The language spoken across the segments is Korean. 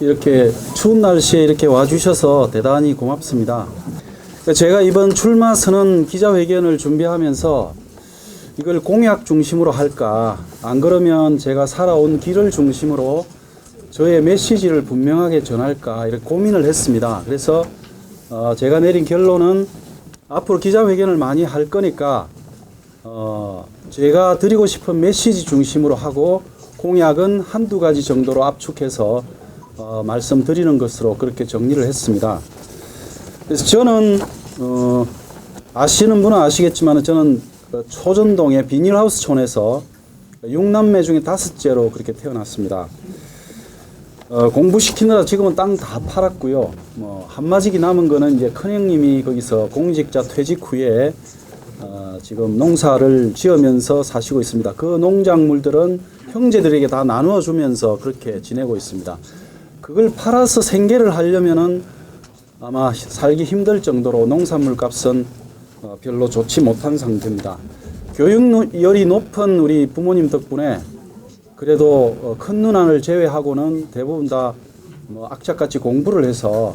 이렇게 추운 날씨에 이렇게 와주셔서 대단히 고맙습니다. 제가 이번 출마 선언 기자회견을 준비하면서 이걸 공약 중심으로 할까, 안 그러면 제가 살아온 길을 중심으로 저의 메시지를 분명하게 전할까 이렇게 고민을 했습니다. 그래서 제가 내린 결론은 앞으로 기자회견을 많이 할 거니까 제가 드리고 싶은 메시지 중심으로 하고 공약은 한두 가지 정도로 압축해서 말씀드리는 것으로 그렇게 정리를 했습니다. 그래서 저는 아시는 분은 아시겠지만 저는 초전동의 비닐하우스촌에서 6남매 중에 5째로 그렇게 태어났습니다. 공부시키느라 지금은 땅 다 팔았고요. 한마디기 남은 거는 이제 큰형님이 거기서 공직자 퇴직 후에 지금 농사를 지으면서 사시고 있습니다. 그 농작물들은 형제들에게 다 나누어 주면서 그렇게 지내고 있습니다. 그걸 팔아서 생계를 하려면은 아마 살기 힘들 정도로 농산물 값은 별로 좋지 못한 상태입니다. 교육열이 높은 우리 부모님 덕분에 그래도 큰 누나를 제외하고는 대부분 다 악착같이 공부를 해서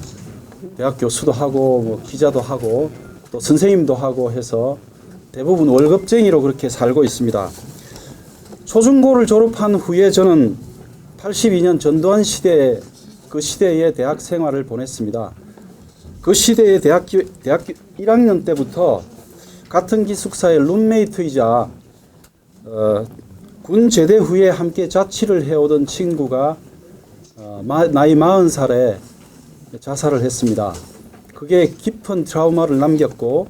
대학 교수도 하고 기자도 하고 또 선생님도 하고 해서 대부분 월급쟁이로 그렇게 살고 있습니다. 초중고를 졸업한 후에 저는 82년 전두환 시대 그 시대의 대학 생활을 보냈습니다. 그 시대의 대학교 1학년 때부터 같은 기숙사의 룸메이트이자 군 제대 후에 함께 자취를 해오던 친구가 나이 40살에 자살을 했습니다. 그게 깊은 트라우마를 남겼고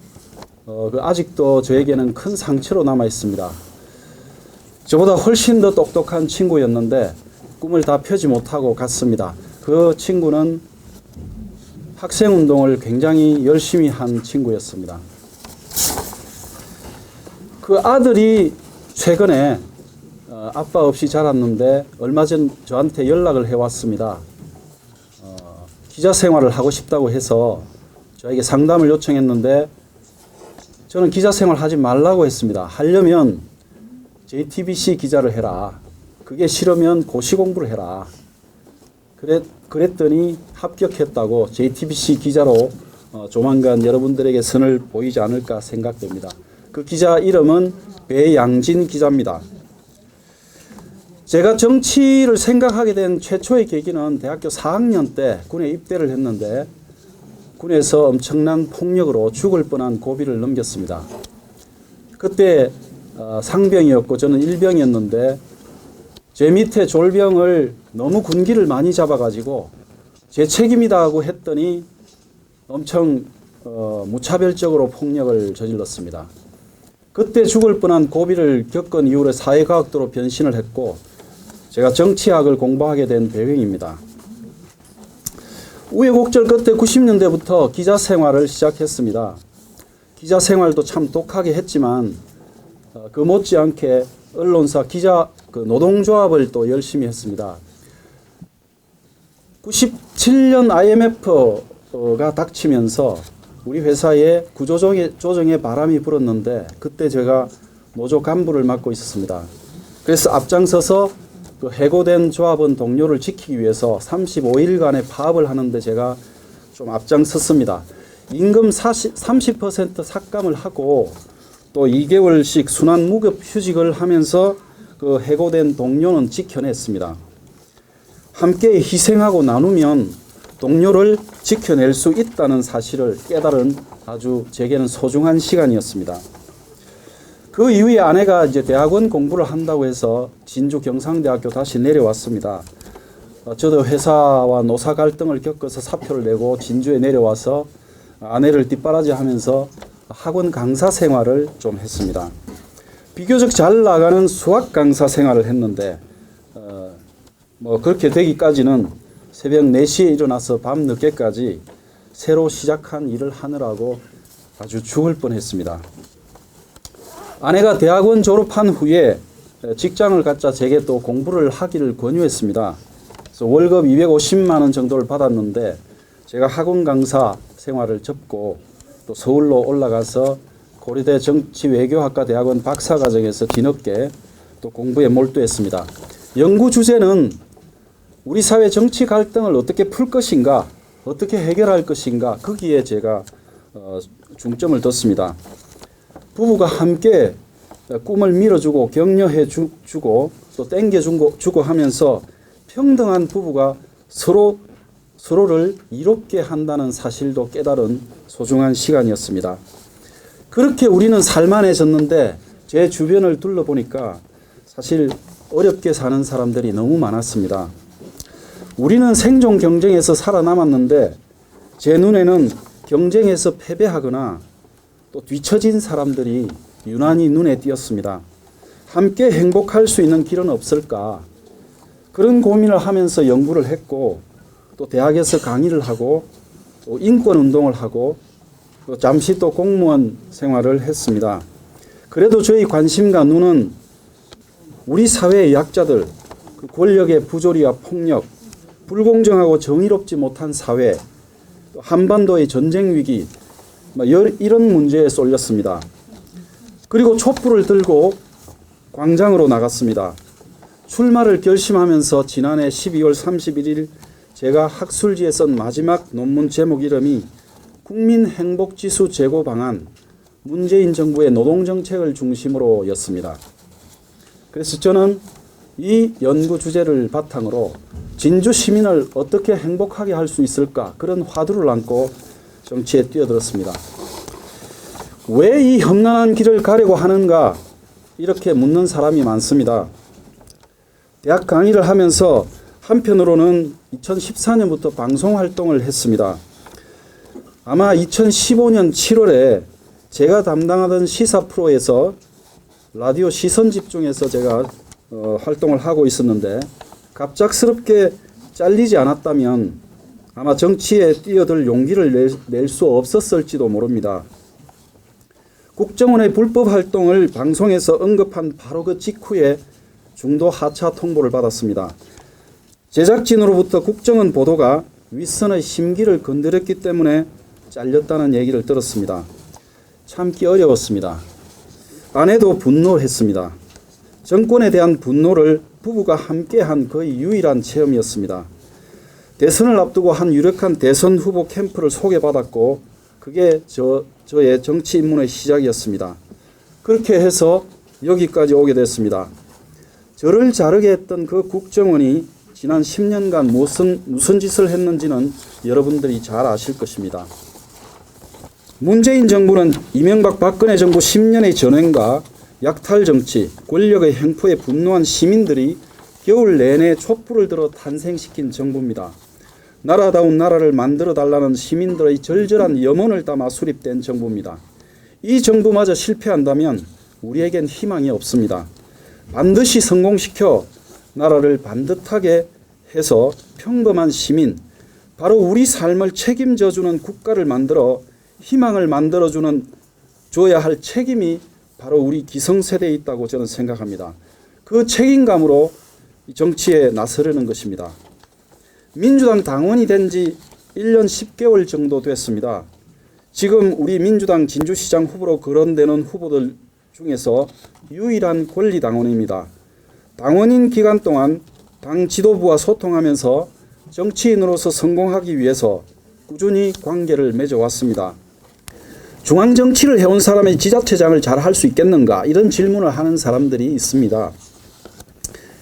아직도 저에게는 큰 상처로 남아 있습니다. 저보다 훨씬 더 똑똑한 친구였는데 꿈을 다 펴지 못하고 갔습니다. 그 친구는 학생운동을 굉장히 열심히 한 친구였습니다. 그 아들이 최근에 아빠 없이 자랐는데 얼마 전 저한테 연락을 해왔습니다. 기자 생활을 하고 싶다고 해서 저에게 상담을 요청했는데 저는 기자 생활 하지 말라고 했습니다. 하려면 JTBC 기자를 해라. 그게 싫으면 고시 공부를 해라. 그랬더니 합격했다고 JTBC 기자로 조만간 여러분들에게 선을 보이지 않을까 생각됩니다. 그 기자 이름은 배양진 기자입니다. 제가 정치를 생각하게 된 최초의 계기는 대학교 4학년 때 군에 입대를 했는데 군에서 엄청난 폭력으로 죽을 뻔한 고비를 넘겼습니다. 그때 상병이었고 저는 일병이었는데 제 밑에 졸병을 너무 군기를 많이 잡아가지고 제 책임이다 하고 했더니 엄청 무차별적으로 폭력을 저질렀습니다. 그때 죽을 뻔한 고비를 겪은 이후로 사회과학도로 변신을 했고 제가 정치학을 공부하게 된 배경입니다. 우여곡절 끝에 90년대부터 기자 생활을 시작했습니다. 기자 생활도 참 독하게 했지만 그 못지않게 언론사 기자 노동조합을 또 열심히 했습니다. 97년 IMF가 닥치면서 우리 회사에 구조조정의 바람이 불었는데 그때 제가 노조 간부를 맡고 있었습니다. 그래서 앞장서서 그 해고된 조합원 동료를 지키기 위해서 35일간의 파업을 하는데 제가 좀 앞장섰습니다. 임금 30% 삭감을 하고 또 2개월씩 순환 무급 휴직을 하면서 그 해고된 동료는 지켜냈습니다. 함께 희생하고 나누면 동료를 지켜낼 수 있다는 사실을 깨달은 아주 제게는 소중한 시간이었습니다. 그 이후에 아내가 이제 대학원 공부를 한다고 해서 진주 경상대학교 다시 내려왔습니다. 저도 회사와 노사 갈등을 겪어서 사표를 내고 진주에 내려와서 아내를 뒷바라지하면서 학원 강사 생활을 좀 했습니다. 비교적 잘 나가는 수학 강사 생활을 했는데 그렇게 되기까지는 새벽 4시에 일어나서 밤 늦게까지 새로 시작한 일을 하느라고 아주 죽을 뻔했습니다. 아내가 대학원 졸업한 후에 직장을 갖자 제게 또 공부를 하기를 권유했습니다. 그래서 월급 250만 원 정도를 받았는데 제가 학원 강사 생활을 접고 또 서울로 올라가서 고려대 정치외교학과 대학원 박사과정에서 뒤늦게 또 공부에 몰두했습니다. 연구 주제는 우리 사회 정치 갈등을 어떻게 풀 것인가, 어떻게 해결할 것인가, 거기에 제가 중점을 뒀습니다. 부부가 함께 꿈을 밀어주고 격려해 주고 또 땡겨주고 하면서 평등한 부부가 서로를 이롭게 한다는 사실도 깨달은 소중한 시간이었습니다. 그렇게 우리는 살만해졌는데 제 주변을 둘러보니까 사실 어렵게 사는 사람들이 너무 많았습니다. 우리는 생존 경쟁에서 살아남았는데 제 눈에는 경쟁에서 패배하거나 또 뒤처진 사람들이 유난히 눈에 띄었습니다. 함께 행복할 수 있는 길은 없을까? 그런 고민을 하면서 연구를 했고 또 대학에서 강의를 하고 또 인권운동을 하고 또 잠시 또 공무원 생활을 했습니다. 그래도 저희 관심과 눈은 우리 사회의 약자들, 그 권력의 부조리와 폭력, 불공정하고 정의롭지 못한 사회, 또 한반도의 전쟁 위기, 이런 문제에 쏠렸습니다. 그리고 촛불을 들고 광장으로 나갔습니다. 출마를 결심하면서 지난해 12월 31일 제가 학술지에 쓴 마지막 논문 제목 이름이 국민행복지수 제고 방안, 문재인 정부의 노동정책을 중심으로였습니다. 그래서 저는 이 연구 주제를 바탕으로 진주 시민을 어떻게 행복하게 할 수 있을까, 그런 화두를 안고 정치에 뛰어들었습니다. 왜 이 험난한 길을 가려고 하는가, 이렇게 묻는 사람이 많습니다. 대학 강의를 하면서 한편으로는 2014년부터 방송 활동을 했습니다. 아마 2015년 7월에 제가 담당하던 시사 프로에서 라디오 시선집중에서 제가 활동을 하고 있었는데 갑작스럽게 잘리지 않았다면 아마 정치에 뛰어들 용기를 낼 수 없었을지도 모릅니다. 국정원의 불법 활동을 방송에서 언급한 바로 그 직후에 중도 하차 통보를 받았습니다. 제작진으로부터 국정원 보도가 윗선의 심기를 건드렸기 때문에 잘렸다는 얘기를 들었습니다. 참기 어려웠습니다. 아내도 분노했습니다. 정권에 대한 분노를 부부가 함께한 거의 유일한 체험이었습니다. 대선을 앞두고 한 유력한 대선 후보 캠프를 소개받았고 그게 저의 정치 입문의 시작이었습니다. 그렇게 해서 여기까지 오게 됐습니다. 저를 자르게 했던 그 국정원이 지난 10년간 무슨 짓을 했는지는 여러분들이 잘 아실 것입니다. 문재인 정부는 이명박 박근혜 정부 10년의 전횡과 약탈 정치, 권력의 횡포에 분노한 시민들이 겨울 내내 촛불을 들어 탄생시킨 정부입니다. 나라다운 나라를 만들어달라는 시민들의 절절한 염원을 담아 수립된 정부입니다. 이 정부마저 실패한다면 우리에겐 희망이 없습니다. 반드시 성공시켜 나라를 반듯하게 해서 평범한 시민, 바로 우리 삶을 책임져주는 국가를 만들어 희망을 줘야 할 책임이 바로 우리 기성세대에 있다고 저는 생각합니다. 그 책임감으로 정치에 나서려는 것입니다. 민주당 당원이 된 지 1년 10개월 정도 됐습니다. 지금 우리 민주당 진주시장 후보로 거론되는 후보들 중에서 유일한 권리당원입니다. 당원인 기간 동안 당 지도부와 소통하면서 정치인으로서 성공하기 위해서 꾸준히 관계를 맺어왔습니다. 중앙정치를 해온 사람의 지자체장을 잘 할 수 있겠는가, 이런 질문을 하는 사람들이 있습니다.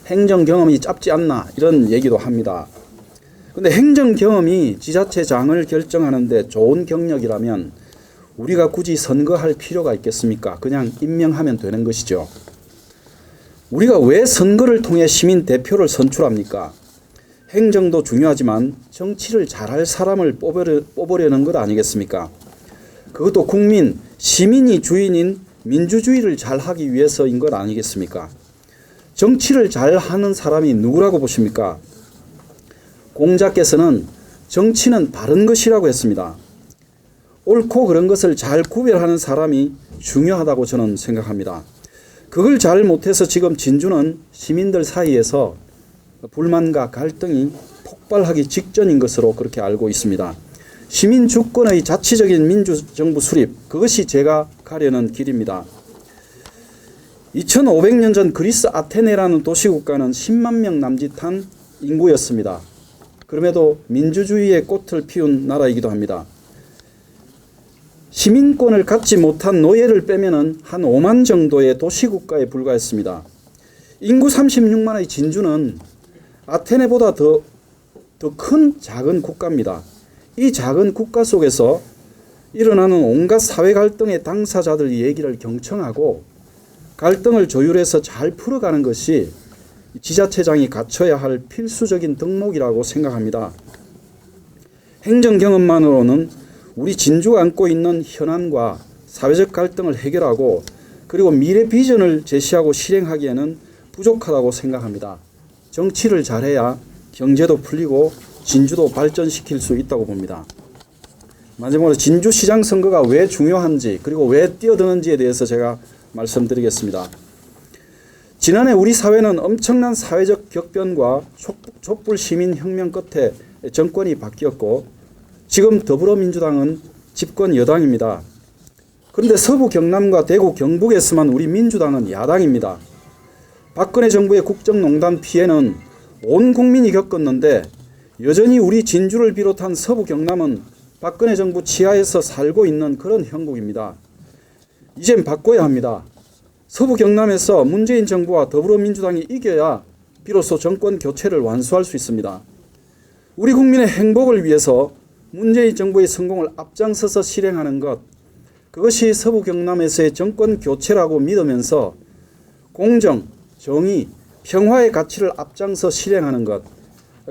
행정 경험이 짧지 않나, 이런 얘기도 합니다. 그런데 행정 경험이 지자체장을 결정하는데 좋은 경력이라면 우리가 굳이 선거할 필요가 있겠습니까? 그냥 임명하면 되는 것이죠. 우리가 왜 선거를 통해 시민 대표를 선출합니까? 행정도 중요하지만 정치를 잘할 사람을 뽑으려는 것 아니겠습니까? 그것도 국민, 시민이 주인인 민주주의를 잘하기 위해서인 것 아니겠습니까? 정치를 잘하는 사람이 누구라고 보십니까? 공자께서는 정치는 바른 것이라고 했습니다. 옳고 그런 것을 잘 구별하는 사람이 중요하다고 저는 생각합니다. 그걸 잘 못해서 지금 진주는 시민들 사이에서 불만과 갈등이 폭발하기 직전인 것으로 그렇게 알고 있습니다. 시민 주권의 자치적인 민주정부 수립, 그것이 제가 가려는 길입니다. 2500년 전 그리스 아테네라는 도시국가는 10만 명 남짓한 인구였습니다. 그럼에도 민주주의의 꽃을 피운 나라이기도 합니다. 시민권을 갖지 못한 노예를 빼면은 한 5만 정도의 도시국가에 불과했습니다. 인구 36만의 진주는 아테네보다 더 큰 작은 국가입니다. 이 작은 국가 속에서 일어나는 온갖 사회 갈등의 당사자들 얘기를 경청하고 갈등을 조율해서 잘 풀어가는 것이 지자체장이 갖춰야 할 필수적인 덕목이라고 생각합니다. 행정 경험만으로는 우리 진주가 안고 있는 현안과 사회적 갈등을 해결하고 그리고 미래 비전을 제시하고 실행하기에는 부족하다고 생각합니다. 정치를 잘해야 경제도 풀리고 진주도 발전시킬 수 있다고 봅니다. 마지막으로 진주시장 선거가 왜 중요한지 그리고 왜 뛰어드는지에 대해서 제가 말씀드리겠습니다. 지난해 우리 사회는 엄청난 사회적 격변과 촛불 시민혁명 끝에 정권이 바뀌었고 지금 더불어민주당은 집권 여당입니다. 그런데 서부 경남과 대구 경북에서만 우리 민주당은 야당입니다. 박근혜 정부의 국정농단 피해는 온 국민이 겪었는데 여전히 우리 진주를 비롯한 서부 경남은 박근혜 정부 치하에서 살고 있는 그런 형국입니다. 이젠 바꿔야 합니다. 서부 경남에서 문재인 정부와 더불어민주당이 이겨야 비로소 정권 교체를 완수할 수 있습니다. 우리 국민의 행복을 위해서 문재인 정부의 성공을 앞장서서 실행하는 것, 그것이 서부 경남에서의 정권 교체라고 믿으면서 공정, 정의, 평화의 가치를 앞장서 실행하는 것,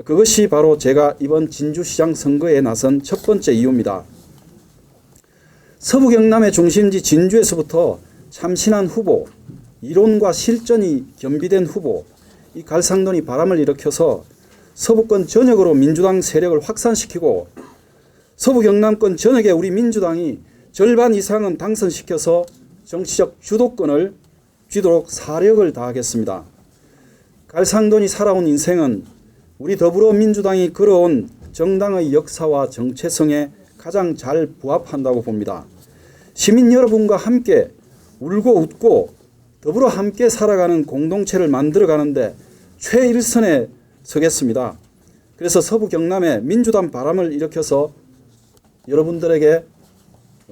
그것이 바로 제가 이번 진주시장 선거에 나선 첫 번째 이유입니다. 서부 경남의 중심지 진주에서부터 참신한 후보, 이론과 실전이 겸비된 후보, 이 갈상돈이 바람을 일으켜서 서부권 전역으로 민주당 세력을 확산시키고 서부 경남권 전역에 우리 민주당이 절반 이상은 당선시켜서 정치적 주도권을 쥐도록 사력을 다하겠습니다. 갈상돈이 살아온 인생은 우리 더불어민주당이 걸어온 정당의 역사와 정체성에 가장 잘 부합한다고 봅니다. 시민 여러분과 함께 울고 웃고 더불어 함께 살아가는 공동체를 만들어가는데 최일선에 서겠습니다. 그래서 서부 경남에 민주당 바람을 일으켜서 여러분들에게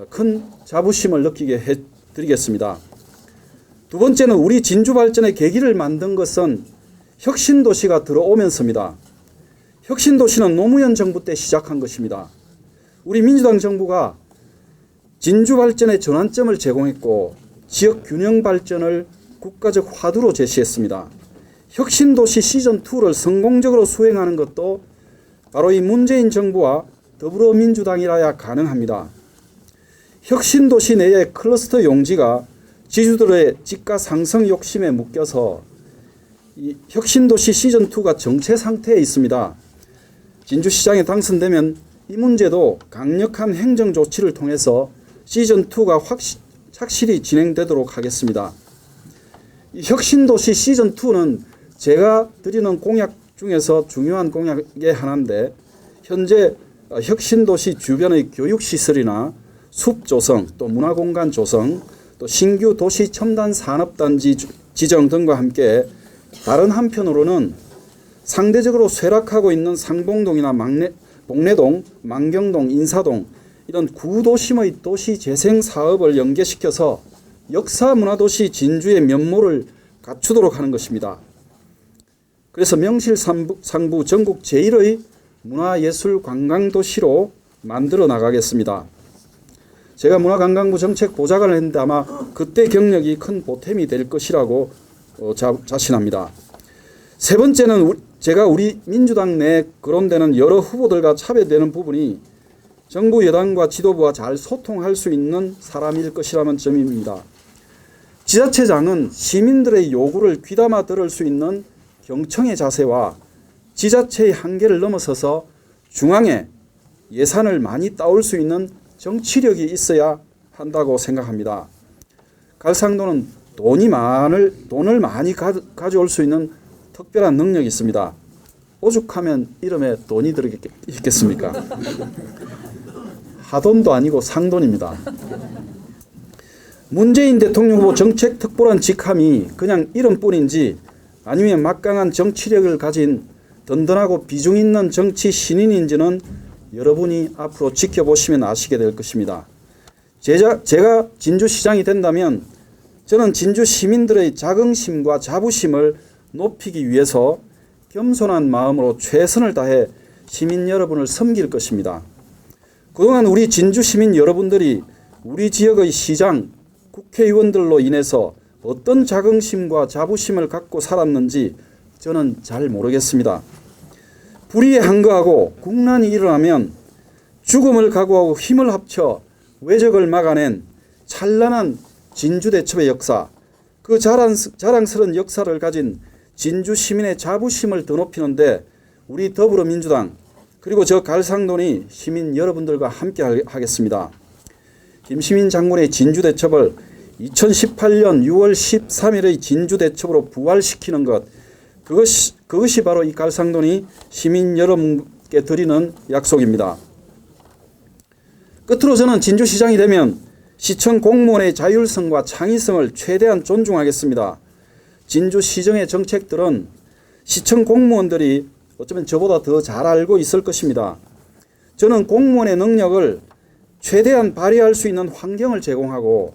큰 자부심을 느끼게 해드리겠습니다. 두 번째는 우리 진주 발전의 계기를 만든 것은 혁신도시가 들어오면서입니다. 혁신도시는 노무현 정부 때 시작한 것입니다. 우리 민주당 정부가 진주 발전의 전환점을 제공했고 지역 균형 발전을 국가적 화두로 제시했습니다. 혁신도시 시즌2를 성공적으로 수행하는 것도 바로 이 문재인 정부와 더불어민주당이라야 가능합니다. 혁신도시 내의 클러스터 용지가 지주들의 집가 상승 욕심에 묶여서 이 혁신도시 시즌2가 정체 상태에 있습니다. 진주시장에 당선되면 이 문제도 강력한 행정 조치를 통해서 시즌2가 확실히 진행되도록 하겠습니다. 이 혁신도시 시즌2는 제가 드리는 공약 중에서 중요한 공약의 하나인데 현재 혁신도시 주변의 교육시설이나 숲 조성, 또 문화공간 조성, 또 신규 도시 첨단 산업단지 지정 등과 함께 다른 한편으로는 상대적으로 쇠락하고 있는 상봉동이나 복내동, 만경동, 인사동 이런 구도심의 도시 재생 사업을 연계시켜서 역사문화도시 진주의 면모를 갖추도록 하는 것입니다. 그래서 명실상부 전국 제1의 문화예술관광도시로 만들어 나가겠습니다. 제가 문화관광부 정책 보좌관을 했는데 아마 그때 경력이 큰 보탬이 될 것이라고 자신합니다. 세 번째는 제가 우리 민주당 내 거론되는 여러 후보들과 차별되는 부분이 정부 여당과 지도부와 잘 소통할 수 있는 사람일 것이라는 점입니다. 지자체장은 시민들의 요구를 귀담아 들을 수 있는 경청의 자세와 지자체의 한계를 넘어서서 중앙에 예산을 많이 따올 수 있는 정치력이 있어야 한다고 생각합니다. 갈상도는 돈을 많이 가져올 수 있는 특별한 능력이 있습니다. 오죽하면 이름에 돈이 들어있겠습니까? 하돈도 아니고 상돈입니다. 문재인 대통령 후보 정책특보란 직함이 그냥 이름뿐인지 아니면 막강한 정치력을 가진 든든하고 비중 있는 정치 신인인지는 여러분이 앞으로 지켜보시면 아시게 될 것입니다. 제가 진주시장이 된다면 저는 진주 시민들의 자긍심과 자부심을 높이기 위해서 겸손한 마음으로 최선을 다해 시민 여러분을 섬길 것입니다. 그동안 우리 진주 시민 여러분들이 우리 지역의 시장, 국회의원들로 인해서 어떤 자긍심과 자부심을 갖고 살았는지 저는 잘 모르겠습니다. 불의에 한거하고 국난이 일어나면 죽음을 각오하고 힘을 합쳐 외적을 막아낸 찬란한 진주대첩의 역사, 그 자랑스러운 역사를 가진 진주 시민의 자부심을 더높이는데 우리 더불어민주당 그리고 저 갈상돈이 시민 여러분들과 함께 하겠습니다. 김시민 장군의 진주대첩을 2018년 6월 13일의 진주대첩으로 부활시키는 것, 그것이 바로 이 갈상돈이 시민 여러분께 드리는 약속입니다. 끝으로 저는 진주시장이 되면 시청 공무원의 자율성과 창의성을 최대한 존중하겠습니다. 진주시정의 정책들은 시청 공무원들이 어쩌면 저보다 더 잘 알고 있을 것입니다. 저는 공무원의 능력을 최대한 발휘할 수 있는 환경을 제공하고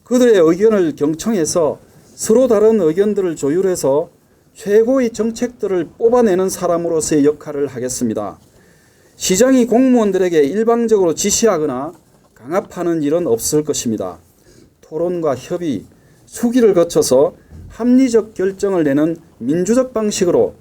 그들의 의견을 경청해서 서로 다른 의견들을 조율해서 최고의 정책들을 뽑아내는 사람으로서의 역할을 하겠습니다. 시장이 공무원들에게 일방적으로 지시하거나 강압하는 일은 없을 것입니다. 토론과 협의, 수기를 거쳐서 합리적 결정을 내는 민주적 방식으로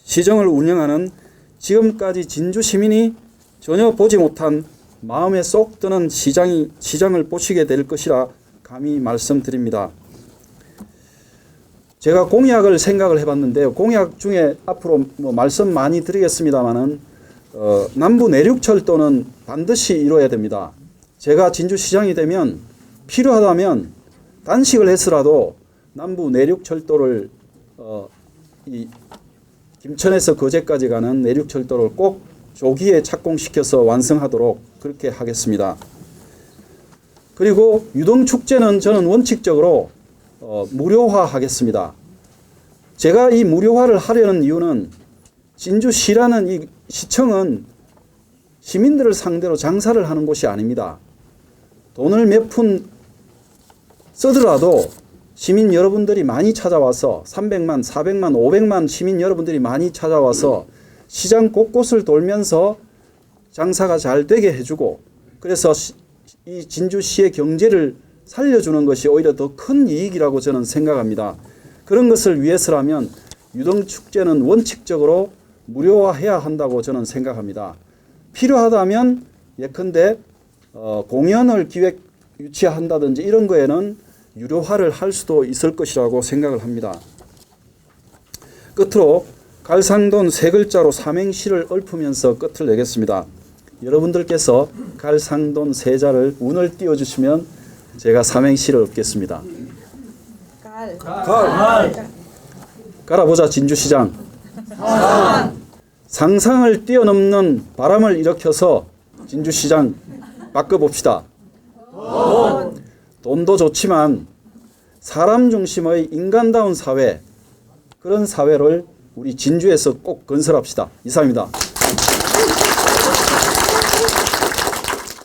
시정을 운영하는 지금까지 진주 시민이 전혀 보지 못한 마음에 쏙 드는 시장을 보시게 될 것이라 감히 말씀드립니다. 제가 공약을 생각을 해봤는데요. 공약 중에 앞으로 말씀 많이 드리겠습니다만은 남부 내륙철도는 반드시 이루어야 됩니다. 제가 진주시장이 되면 필요하다면 단식을 해서라도 남부 내륙철도를 이 김천에서 거제까지 가는 내륙철도를 꼭 조기에 착공시켜서 완성하도록 그렇게 하겠습니다. 그리고 유동축제는 저는 원칙적으로 무료화하겠습니다. 제가 이 무료화를 하려는 이유는 진주시라는 이 시청은 시민들을 상대로 장사를 하는 곳이 아닙니다. 돈을 몇 푼 쓰더라도 시민 여러분들이 많이 찾아와서 300만, 400만, 500만 시민 여러분들이 많이 찾아와서 시장 곳곳을 돌면서 장사가 잘 되게 해주고 그래서 이 진주시의 경제를 살려주는 것이 오히려 더 큰 이익이라고 저는 생각합니다. 그런 것을 위해서라면 유동축제는 원칙적으로 무료화해야 한다고 저는 생각합니다. 필요하다면 예컨대 공연을 유치한다든지 이런 거에는 유료화를 할 수도 있을 것이라고 생각을 합니다. 끝으로 갈상돈 세 글자로 삼행시를 읊으면서 끝을 내겠습니다. 여러분들께서 갈상돈 세자를 운을 띄워주시면 제가 삼행시를 읊겠습니다. 갈아보자 진주시장. 상상을 뛰어넘는 바람을 일으켜서 진주시장 바꿔봅시다. 돈도 좋지만 사람 중심의 인간다운 사회, 그런 사회를 우리 진주에서 꼭 건설합시다. 이상입니다.